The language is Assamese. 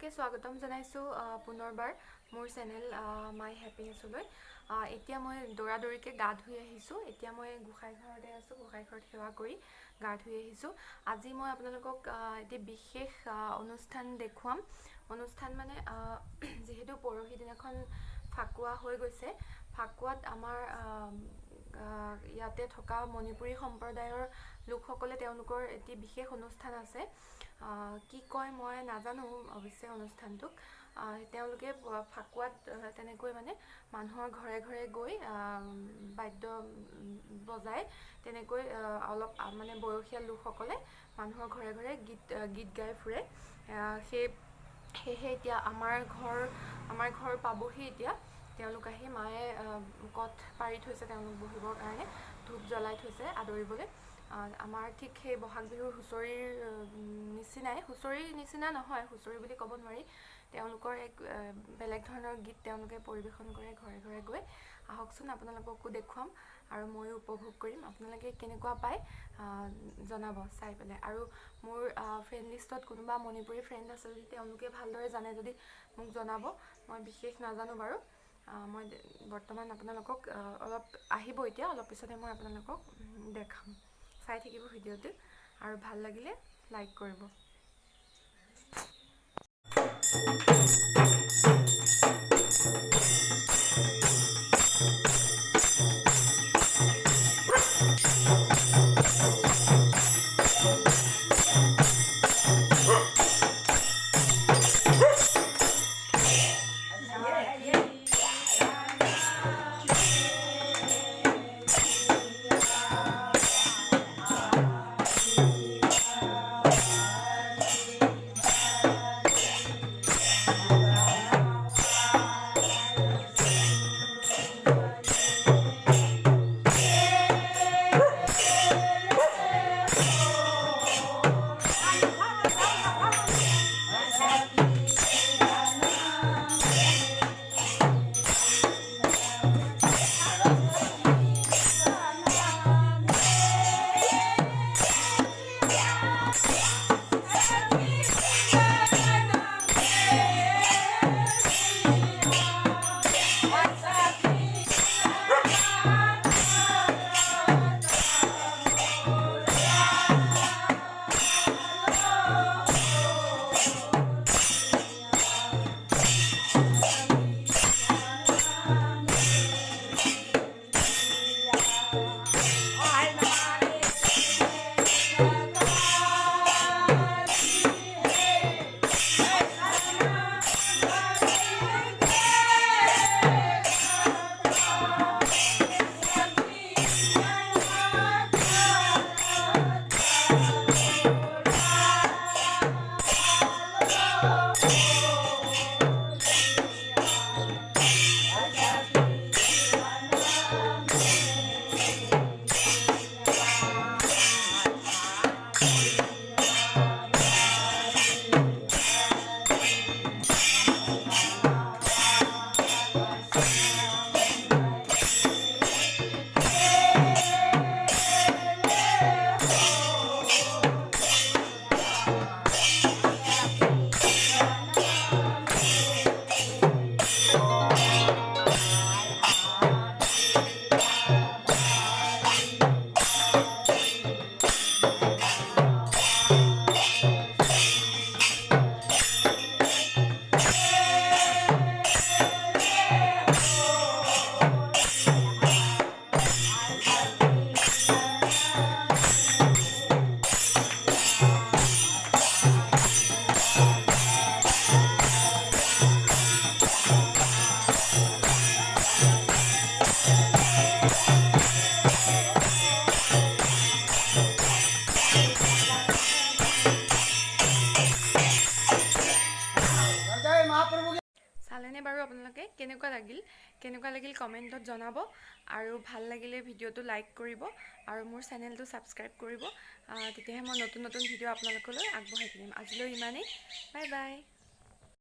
সকলোকে স্বাগতম জনাইছো পুনৰবাৰ মোৰ চেনেল মাই হ্যাপিনেছলৈ। এতিয়া মই দৌৰাদৌৰিকে গা ধুই আহিছো। এতিয়া মই গোসাই ঘৰতে আছো, গোসাই ঘৰত সেৱা কৰি গা ধুই আহিছো। আজি মই আপোনালোকক এটি বিশেষ অনুষ্ঠান দেখুৱাম। অনুষ্ঠান মানে যেহেতু পৰহি দিনাখন ফাকুৱা হৈ গৈছে, ফাকুৱাত আমাৰ ইয়াতে থকা মণিপুৰী সম্প্ৰদায়ৰ লোকসকলে তেওঁলোকৰ এটি বিশেষ অনুষ্ঠান আছে। কি কয় মই নাজানো অৱশ্যে অনুষ্ঠানটোক। তেওঁলোকে ফাকুৱাত তেনেকৈ মানে মানুহৰ ঘৰে ঘৰে গৈ বাদ্য বজাই তেনেকৈ অলপ মানে বয়সীয়াল লোকসকলে মানুহৰ ঘৰে ঘৰে গীত গাই ফুৰে। সেয়েহে এতিয়া আমাৰ ঘৰ পাবহি। এতিয়া তেওঁলোক আহি মায়ে কঠ পাৰি থৈছে তেওঁলোক বহিবৰ কাৰণে, ধূপ জ্বলাই থৈছে আদৰিবলৈ। আমাৰ ঠিক সেই বহাগ বিহুৰ হুঁচৰিৰ নিচিনাই, হুঁচৰিৰ নিচিনা নহয়, হুঁচৰি বুলি ক'ব নোৱাৰি। তেওঁলোকৰ এক বেলেগ ধৰণৰ গীত তেওঁলোকে পৰিৱেশন কৰে ঘৰে ঘৰে গৈ। আহকচোন আপোনালোককো দেখুৱাম আৰু ময়ো উপভোগ কৰিম। আপোনালোকে কেনেকুৱা পায় জনাব চাই পেলাই। আৰু মোৰ ফ্ৰেণ্ড লিষ্টত কোনোবা মণিপুৰী ফ্ৰেণ্ড আছে যদি তেওঁলোকে ভালদৰে জানে যদি মোক জনাব। মই বিশেষ নাজানো বাৰু। মই বৰ্তমান আপোনালোকক অলপ আহিব, এতিয়া অলপ পিছতে মই আপোনালোকক দেখাম। চাই থাকিব ভিডিঅ'টো আৰু ভাল লাগিলে লাইক কৰিব। চালেনে বাৰু আপোনালোকে? কেনেকুৱা লাগিল কমেণ্টত জনাব। আৰু ভাল লাগিলে ভিডিঅ'টো লাইক কৰিব আৰু মোৰ চেনেলটো ছাবস্ক্ৰাইব কৰিব। তেতিয়াহে মই নতুন ভিডিঅ' আপোনালোকলৈ আগবঢ়াই থাকিম। আজিলৈ ইমানেই। Bye bye.